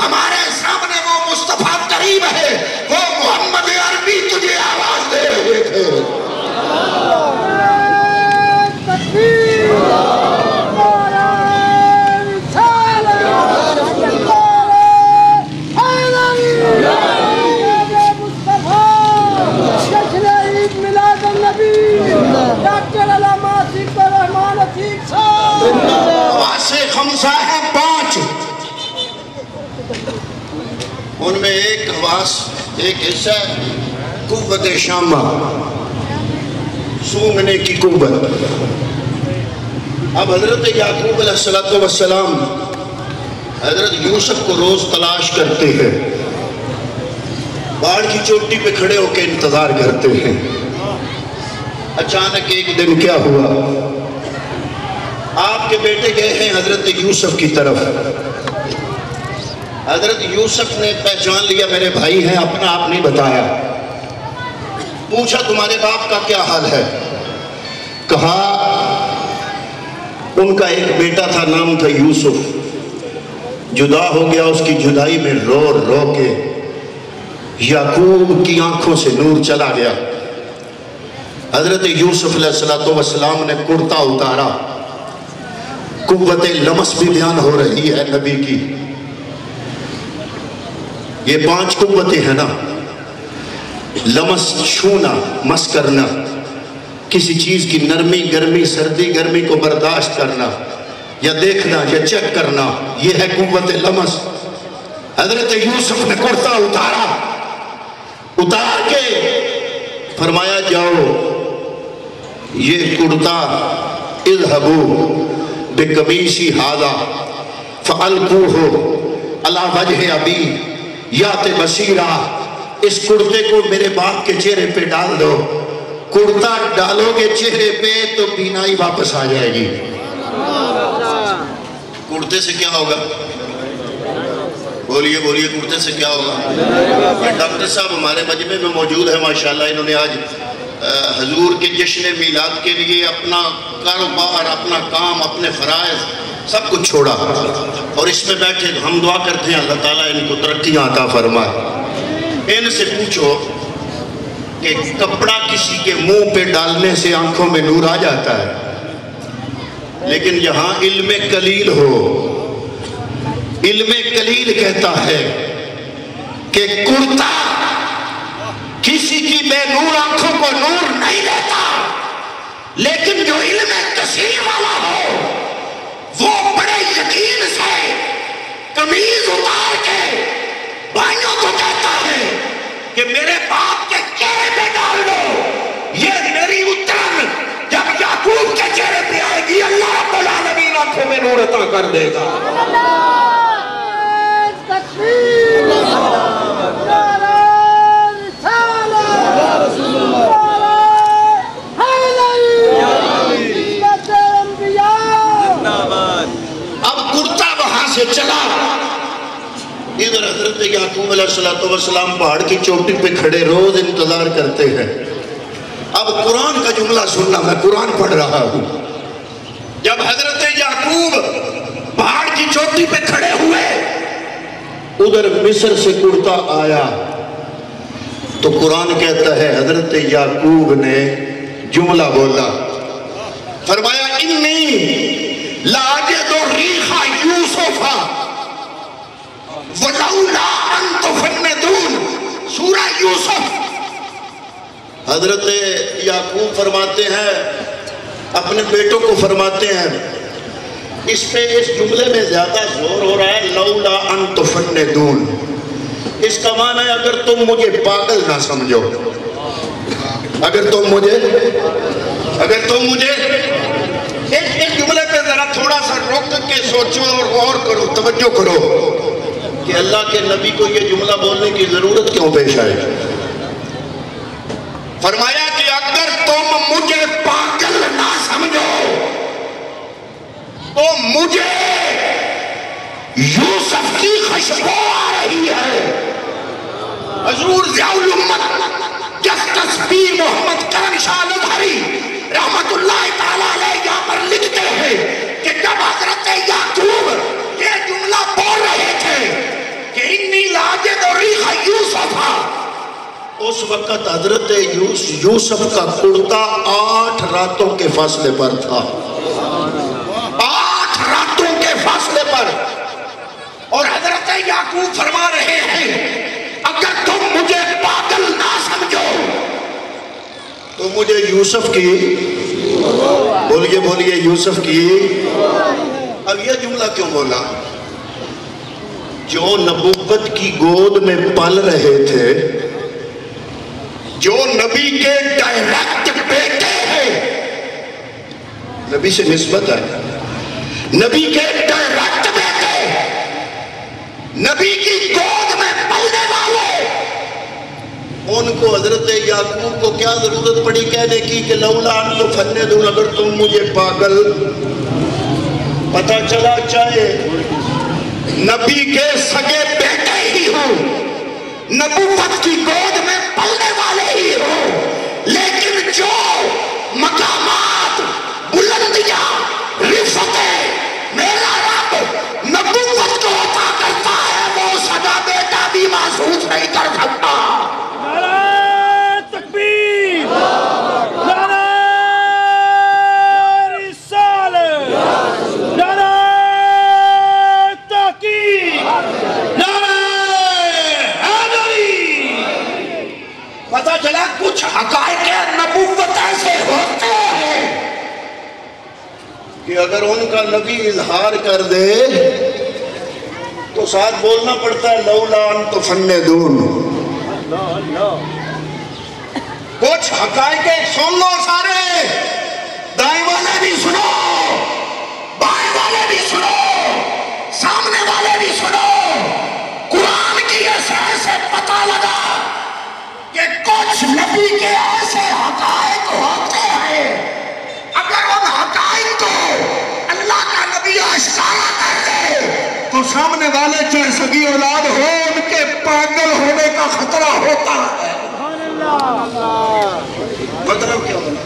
ہمارے سامنے وہ مصطفیٰ کریم ہے، وہ محمد عربی تجھے آواز دے رہے تھے۔ واسع خمسہ ہے 5، ان میں ایک حواس، ایک حصہ قوت شامہ، سونگنے کی قوت۔ اب حضرت یعقوب علیہ السلام حضرت یوسف کو روز تلاش کرتے ہیں، پہاڑ کی چوٹی پہ کھڑے ہو کے انتظار کرتے ہیں۔ اچانک ایک دن کیا ہوا، آپ کے بیٹے گئے ہیں حضرت یوسف کی طرف۔ حضرت یوسف نے پہچان لیا میرے بھائی ہیں، اپنا آپ نہیں بتایا۔ پوچھا تمہارے باپ کا کیا حال ہے؟ کہا ان کا ایک بیٹا تھا، نام تھا یوسف، جدا ہو گیا، اس کی جدائی میں رو رو کے یعقوب کی آنکھوں سے نور چلا گیا۔ حضرت یوسف علیہ السلام نے کرتا اتارا، قوت لمس بھی بیان ہو رہی ہے نبی کی۔ یہ 5 قوتیں ہیں نا، لمس، چھونا، مس کرنا، کسی چیز کی نرمی گرمی سردی گرمی کو برداشت کرنا، یا دیکھنا یا چیک کرنا، یہ ہے قوت لمس۔ حضرت یوسف نے کرتا اتارا، اتار کے فرمایا جاؤ یہ کرتا اذهبوا بقمیصی ھذا فالقوہ علی وجہ ابی یات بصیرا، اس کرتے کو میرے باپ کے چہرے پہ ڈال دو۔ کرتا ڈالو گے چہرے پہ تو بینائی واپس آ جائے گی۔ کرتے سے کیا ہوگا؟ بولیے بولیے، کرتے سے کیا ہوگا؟ ڈاکٹر صاحب ہمارے مجمع میں موجود ہے ماشاءاللہ، انہوں نے آج حضور کے جشن میلاد کے لیے اپنا کاروبار، اپنا کام، اپنے فرائض سب کچھ چھوڑا، اور اس میں بیٹھے ہم دعا کرتے ہیں اللہ تعالیٰ ان کو ترقیاں عطا فرمائے۔ ان سے پوچھو کہ کپڑا کسی کے منہ پہ ڈالنے سے آنکھوں میں نور آ جاتا ہے، لیکن یہاں علم قلیل ہو، علم قلیل کہتا ہے کہ کرتا کسی کی بے نور آنکھوں کو نور نہیں دیتا، لیکن جو علم کثیر والا ہو وہ بڑے یقین سے قمیض اتار کے بھائیوں کو کہتا ہے کہ میرے باپ کے چہرے پہ ڈال دو، یہ میری اترن جب یعقوب کے چہرے پہ آئے گی اللہ رب العالمین آنکھوں میں نور عطا کر دے گا۔ چلا ادھر حضرت یعقوب علیہ السلام پہاڑ کی چوٹی پہ کھڑے روز انتظار کرتے ہیں۔ اب قرآن کا جملہ سننا، میں قرآن پڑھ رہا ہوں۔ جب حضرت یعقوب پہاڑ کی چوٹی پہ کھڑے ہوئے، ادھر مصر سے کرتا آیا، تو قرآن کہتا ہے حضرت یعقوب نے جملہ بولا، فرمایا انی لاجد ریح یوسف ولولا ان تفندون، سورہ یوسف۔ حضرت یعقوب فرماتے ہیں، اپنے بیٹوں کو فرماتے ہیں، اس پہ اس جملے میں زیادہ زور ہو رہا ہے لولا ان تفندون، اس کا معنی ہے اگر تم مجھے پاگل نہ سمجھو، اگر تم مجھے ایک جملے پہ ذرا تھوڑا سا رک کے سوچو اور غور کرو، توجہ کرو کہ اللہ کے نبی کو یہ جملہ بولنے کی ضرورت کیوں پیش آئے۔ فرمایا کہ اگر تم مجھے پاگل نہ سمجھو تو مجھے یوسف کی خوشبو آ رہی ہے۔ حضور ضیاء الامت جسٹس محمد کرم شاہ لدھری رحمت اللہ تعالیٰ علیہ یہاں پر لکھتے ہیں کہ جب حضرت یعقوب یہ جملہ بول رہے تھے اس وقت حضرت یوسف کا کرتا 8 راتوں کے فاصلے پر تھا، 8 راتوں کے فاصلے پر. اور حضرت یعقوب فرما رہے ہیں اگر تم مجھے پاگل نہ سمجھو تو مجھے یوسف کی، بولیے یوسف کی. اب یہ جملہ کیوں بولا؟ جو نبوت کی گود میں پل رہے تھے، جو نبی کے ڈائریکٹ بیٹے ہیں، نبی سے نسبت ہے، نبی کے ڈائریکٹ بیٹے، نبی کی گود میں پلنے والے، ان کو حضرت یعقوب کو کیا ضرورت پڑی کہنے کی کہ لولا ان تفندون، اگر تم مجھے پاگل. پتہ چلا چاہے نبی کے سگے بیٹے ہی ہوں، نبوت کی گود میں پلنے والے ہی ہوں، لیکن جو مقامات، بلندیاں، رفتیں میرا رب نبوت کو عطا کرتا ہے وہ سگا بیٹا بھی محسوس نہیں کر سکتا. نعرہ تکبیر، نعرہ رسالت، نعرہ تحقیق، نعرہ حیدری. پتہ چلا کچھ حقائق نبوت ایسے ہوتے ہیں کہ اگر ان کا نبی اظہار کر دے تو ساتھ بولنا پڑتا ہے لولا ان تفندون. کچھ حقائق سن لو سارے، دائیں والے بھی سنو، بائیں والے بھی سنو، سامنے والے بھی سنو. قرآن کی اثر سے پتہ لگا کہ کچھ نبی کے ایسے حقائق ہوتے ہیں اگر ان حقائق کو اللہ کا نبی اشارہ کر دے تو سامنے والے چاہے سگی اولاد ہو ان کے پاگل ہونے کا خطرہ ہوتا ہے. مطلب کیا ہونا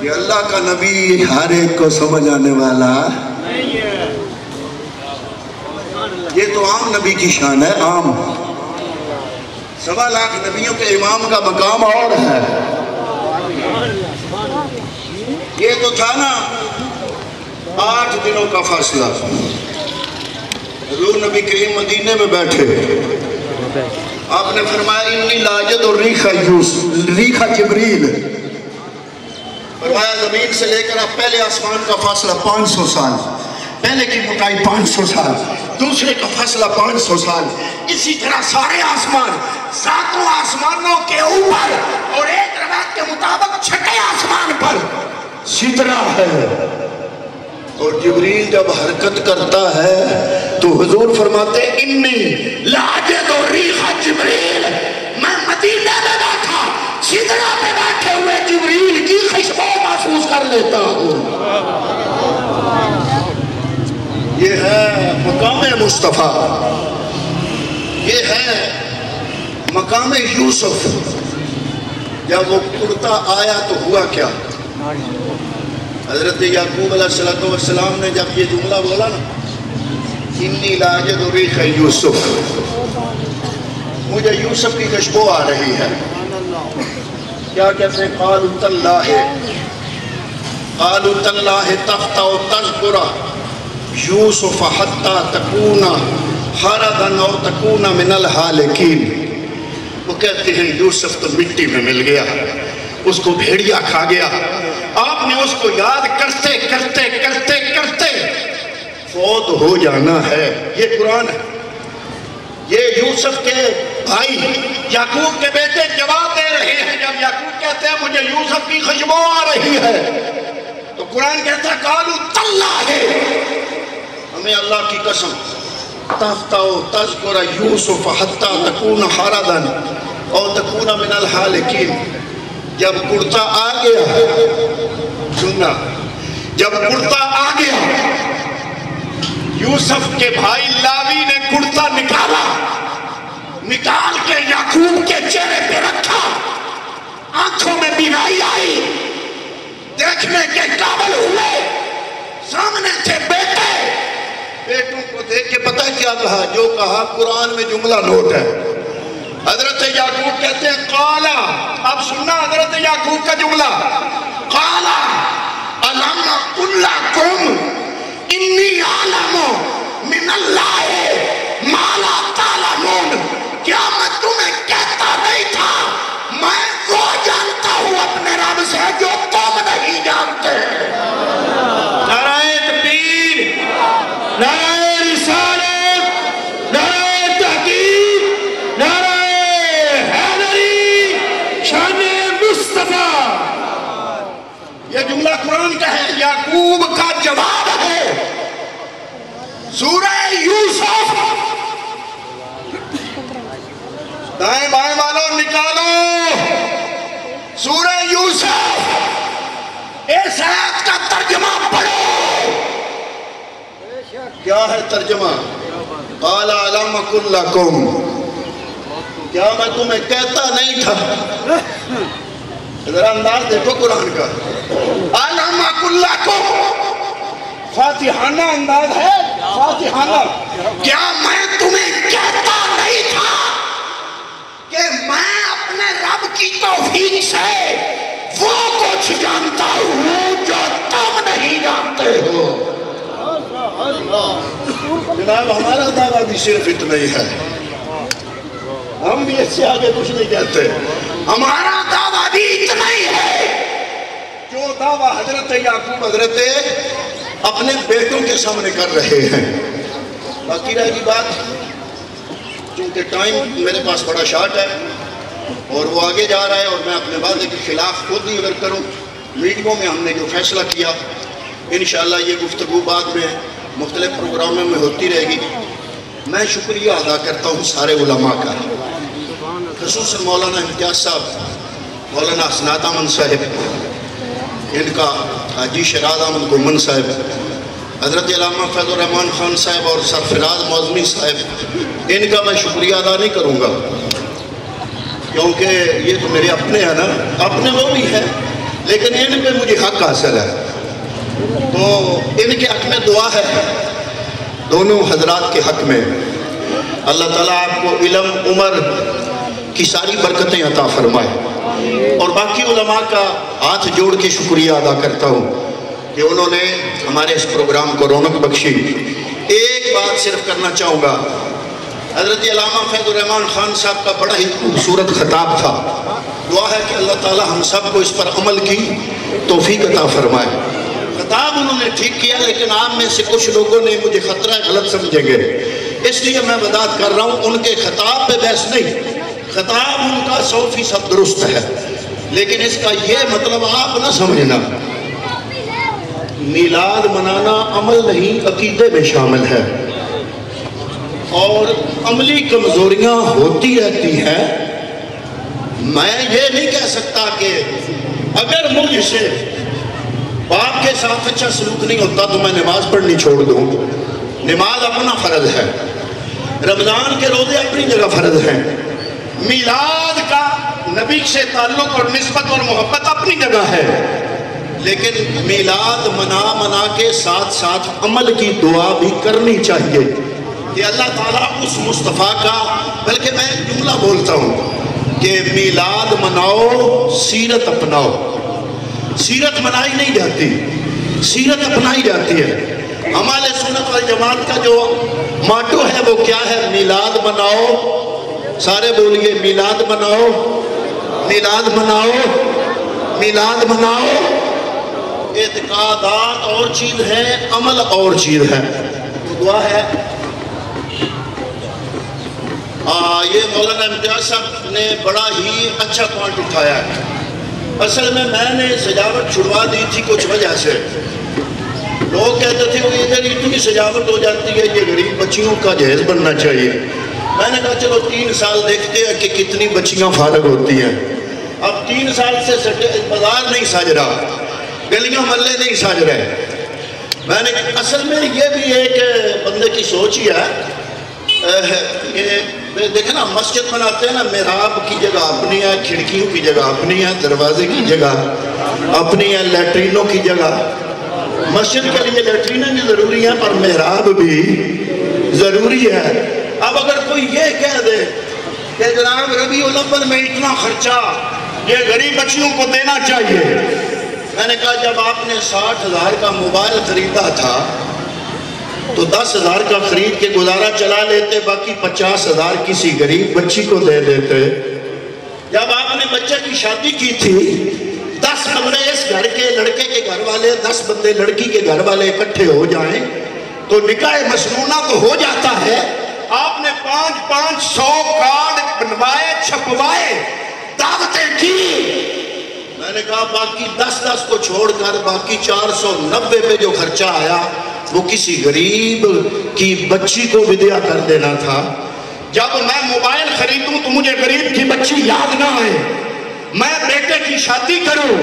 کہ اللہ کا نبی ہر ایک کو سمجھ آنے والا، یہ تو عام نبی کی شان ہے. عام 1.25 لاکھ نبیوں کے امام کا مقام اور ہے. یہ تو تھا نا 8 دنوں کا فاصلہ. حضور نبی کریم مدینے میں بیٹھے، آپ نے فرمایا انی لاجد اور ریخہ جبریل. فرمایا زمین سے لے کر آپ پہلے آسمان کا فاصلہ 500 سال، پہلے کی موٹائی 500 سال، دوسرے کا فاصلہ 500 سال، اسی طرح سارے آسمان، 7 آسمانوں کے اوپر اور ایک روایت کے مطابق 6 آسمان پر سدرہ ہے. اور جبریل جب حرکت کرتا ہے تو حضور فرماتے انی لاجد و ریخ جبریل، میں مدینہ میں بیٹھا سدرہ پہ بیٹھے ہوئے جبریل کی خوشبو محسوس کر لیتا ہوں. یہ ہے مقام مصطفیٰ، یہ ہے مقام یوسف. جب وہ کرتا آیا تو ہوا کیا؟ حضرت یعقوب علیہ السلام نے جب یہ جملہ بولا نا انی لاجد ریخ یوسف، مجھے یوسف کی خوشبو آ رہی ہے. کیا کہتے ہیں؟ قالوا تاللہ تفتأ تذکر یوسف حتی تکون حردا او تکون من الحالکین. وہ کہتے ہیں یوسف تو مٹی میں مل گیا، اس کو بھیڑیا کھا گیا. آپ نے اس کو یاد کرتے کرتے کرتے کرتے فوت ہو جانا ہے. یہ قرآن ہے. یہ یوسف کے بھائی یعقوب کے بیٹے جواب دے رہے ہیں. جب یعقوب کہتے ہیں مجھے یوسف کی خوشبو آ رہی ہے تو قرآن کہتا ہے قالوا تاللہ، ہمیں اللہ کی قسم، تفتأ تذکر یوسف حتی تکون حردا او تکون من الحالکین. جب کرتا آ گیا، سننا، جب کرتا آ گیا، یوسف کے بھائی لاوی نے کرتا نکالا، نکال کے یعقوب کے چہرے پہ رکھا. آنکھوں میں بینائی آئی، دیکھنے کے قابل ہوئے. سامنے تھے بیٹے، بیٹوں کو دیکھ کے پتہ کیا کہا؟ جو کہا قرآن میں جملہ نوٹ ہے. حضرت یعقوب کہتے ہیں قالا، اب سننا حضرت یعقوب کا جملہ، قالا الم اقل لکم انی اعلم من اللہ ما لا تعلمون، کیا میں تمہیں کہتا نہیں تھا میں وہ جانتا ہوں اپنے رب سے جو تم نہیں جانتے؟ نعرہ تکبیر، نعرہ رسالت، نعرہ تحقیق، نعرہ حیدری، شان مصطفیٰ۔ یہ جملہ قرآن کا ہے، یعقوب کا جواب ہے۔ سورہ یوسف، دائیں بائیں والوں نکالو سورہ یوسف، اس آیت کا ترجمہ پڑھو۔ کیا ہے ترجمہ؟ قال الم اقل لکم، کیا میں تمہیں کہتا نہیں تھا؟ ذرا انداز دیکھو قرآن کا، الم اقل لکم، فاتحانہ انداز ہے، فاتحانہ، کیا میں تمہیں کہتا نہیں تھا کہ میں اپنے رب کی توفیق سے وہ کچھ جانتا ہوں جو تم نہیں جانتے ہو؟ جناب ہمارا دعویٰ بھی صرف اتنا ہی ہے، ہم بھی اس سے آگے کچھ نہیں کہتے، ہمارا دعویٰ بھی اتنا ہی ہے جو دعویٰ حضرت یعقوب حضرت اپنے بیٹوں کے سامنے کر رہے ہیں۔ باقی رہ گی بات، چونکہ ٹائم میرے پاس بڑا شارٹ ہے اور وہ آگے جا رہا ہے، اور میں اپنے وعدے کے خلاف خود ہی اگر کروں، میٹنگوں میں ہم نے جو فیصلہ کیا انشاءاللہ یہ گفتگو بعد میں مختلف پروگراموں میں ہوتی رہے گی۔ میں شکریہ ادا کرتا ہوں سارے علماء کا، خصوصاً مولانا امتیاز صاحب، مولانا حسنات احمد صاحب، ان کا حاجی شیراز احمد گومن صاحب، حضرت علامہ فیض الرحمن خان صاحب اور سرفراز معظمی صاحب، ان کا میں شکریہ ادا نہیں کروں گا کیونکہ یہ تو میرے اپنے ہیں نا، اپنے وہ بھی ہیں لیکن ان پہ مجھے حق حاصل ہے، تو ان کے حق میں دعا ہے، دونوں حضرات کے حق میں اللہ تعالیٰ آپ کو علم عمر کی ساری برکتیں عطا فرمائے، اور باقی علماء کا ہاتھ جوڑ کے شکریہ ادا کرتا ہوں کہ انہوں نے ہمارے اس پروگرام کو رونق بخشی۔ ایک بات صرف کرنا چاہوں گا، حضرت علامہ فیض الرحمن خان صاحب کا بڑا ہی خوبصورت خطاب تھا، دعا ہے کہ اللہ تعالیٰ ہم سب کو اس پر عمل کی توفیق عطا فرمائے۔ خطاب انہوں نے ٹھیک کیا لیکن آپ میں سے کچھ لوگوں نے مجھے خطرہ غلط سمجھیں گے، اس لیے میں وضاحت کر رہا ہوں، ان کے خطاب پہ بحث نہیں، خطاب ان کا 100% درست ہے، لیکن اس کا یہ مطلب آپ نہ سمجھنا میلاد منانا عمل نہیں عقیدے میں شامل ہے، اور عملی کمزوریاں ہوتی رہتی ہیں۔ میں یہ نہیں کہہ سکتا کہ اگر مجھ سے باپ کے ساتھ اچھا سلوک نہیں ہوتا تو میں نماز پڑھنی چھوڑ دوں، نماز اپنا فرض ہے، رمضان کے روزے اپنی جگہ فرض ہیں، میلاد کا نبی سے تعلق اور نسبت اور محبت اپنی جگہ ہے، لیکن میلاد منا کے ساتھ ساتھ عمل کی دعا بھی کرنی چاہیے کہ اللہ تعالیٰ اس مصطفیٰ کا، بلکہ میں جملہ بولتا ہوں کہ میلاد مناؤ سیرت اپناؤ، سیرت منائی نہیں جاتی، سیرت اپنائی جاتی ہے۔ ہمارے سنت والجماعت کا جو ماٹو ہے وہ کیا ہے؟ میلاد مناؤ، سارے بولیے میلاد مناؤ، میلاد مناؤ، میلاد مناؤ۔ اعتقادات اور چیز ہے، عمل اور چیز ہے، دعا ہے۔ یہ مولانا امتیاز صاحب نے بڑا ہی اچھا پوائنٹ اٹھایا ہے۔ اصل میں نے سجاوٹ چھڑوا دی تھی کچھ وجہ سے، لوگ کہتے تھے کہ ادھر اتنی سجاوٹ ہو جاتی ہے، یہ غریب بچیوں کا جہیز بننا چاہیے۔ میں نے کہا چلو 3 سال دیکھتے ہیں کہ کتنی بچیاں فارغ ہوتی ہیں۔ اب 3 سال سے بازار نہیں سج رہا، گلیاں محلے نہیں سج رہے۔ میں نے اصل میں یہ بھی ایک بندے کی سوچ ہی ہے کہ دیکھیں نا، مسجد بناتے ہیں نا، محراب کی جگہ اپنی ہے، کھڑکیوں کی جگہ اپنی ہے، دروازے کی جگہ اپنی ہے، لیٹرینوں کی جگہ۔ مسجد کے لیے لیٹرینیں بھی ضروری ہیں پر محراب بھی ضروری ہے۔ اب اگر کوئی یہ کہہ دے کہ جناب ربیع الاول میں اتنا خرچہ یہ غریب بچیوں کو دینا چاہیے. میں نے کہا جب آپ نے 60,000 کا موبائل خریدا تھا تو 10,000 کا خرید کے گزارا چلا لیتے, باقی 50,000 کسی غریب بچی کو دے دیتے. جب آپ نے بچے کی شادی کی تھی 10 بندے اس گھر کے لڑکے کے گھر والے 10 بندے لڑکی کے گھر والے اکٹھے ہو جائیں تو نکاح مسنونہ تو ہو جاتا ہے. آپ نے 500 کارڈ بنوائے, چھپوائے, دعوتیں کی. میں نے کہا باقی 10 کو چھوڑ کر باقی 490 پہ جو خرچہ آیا وہ کسی غریب کی بچی کو ودیع کر دینا تھا. جب میں موبائل خریدوں تو مجھے غریب کی بچی یاد نہ آئے. میں بیٹے کی شادی کروں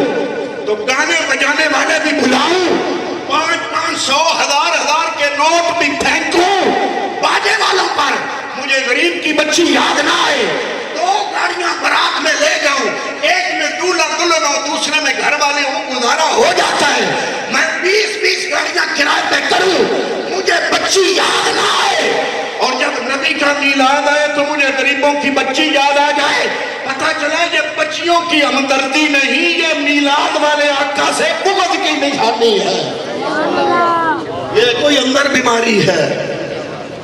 تو گانے بجانے والے بھی بلاؤں, 500 1000 کے نوٹ بھی پھینکوں باجے والوں پر, مجھے غریب کی بچی یاد نہ آئے. 2 گاڑیاں برات میں لے جاؤں, ایک میں دولہا دلہن ہو, دوسرے میں گھر والے ہوں, گزارا ہو جاتا ہے. میں 20 گاڑیاں کرائے پہ کروں, مجھے بچی یاد نہ آئے. اور جب نبی کا میلاد آئے تو مجھے غریبوں کی بچی یاد آ جائے. پتہ چلا یہ بچیوں کی ہمدردی نہیں, یہ میلاد والے آقا سے بغض کی نشانی ہے, یہ کوئی اندر بیماری ہے.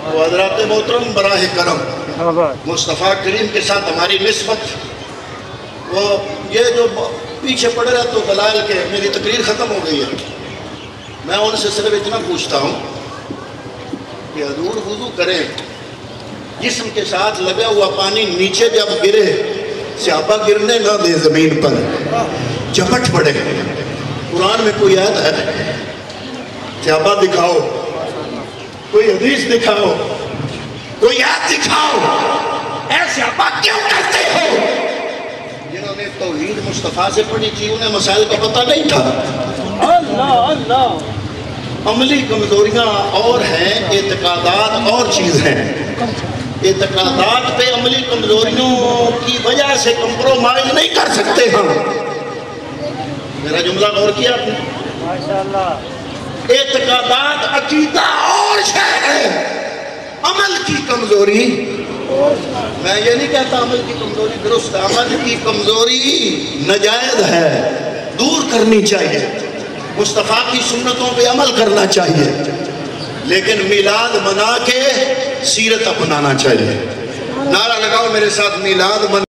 تو حضرات محترم براہ کرم مصطفیٰ کریم کے ساتھ ہماری نسبت, وہ یہ جو پیچھے پڑ رہا تو دلائل کے میری تقریر ختم ہو گئی ہے. میں ان سے صرف اتنا پوچھتا ہوں کہ حضور وضو کریں, جسم کے ساتھ لگا ہوا پانی نیچے جب گرے صحابہ گرنے نہ دے زمین پر, جھپٹ پڑے. قرآن میں کوئی آیت ہے؟ صحابہ دکھاؤ, کوئی حدیث دکھاؤ, کوئی آیت دکھاؤ. اے صحابہ کیوں کرتے ہو؟ جنہوں نے توحید مصطفیٰ سے پڑھی تھی انہیں مسائل کا پتہ نہیں تھا. عملی کمزوریاں اور ہیں, اعتقادات اور چیز ہیں. اعتقادات پہ عملی کمزوریوں کی وجہ سے کمپرومائز نہیں کر سکتے ہم. میرا جملہ غور کیا آپ نے؟ اعتقادات عقیدہ اور شے ہے, عمل کی کمزوری. میں یہ نہیں کہتا عمل کی کمزوری درست ہے, عمل کی کمزوری ناجائز ہے, دور کرنی چاہیے. مصطفیٰ کی سنتوں پہ عمل کرنا چاہیے, لیکن میلاد منا کے سیرت اپنانا چاہیے. نعرہ لگاؤ میرے ساتھ, میلاد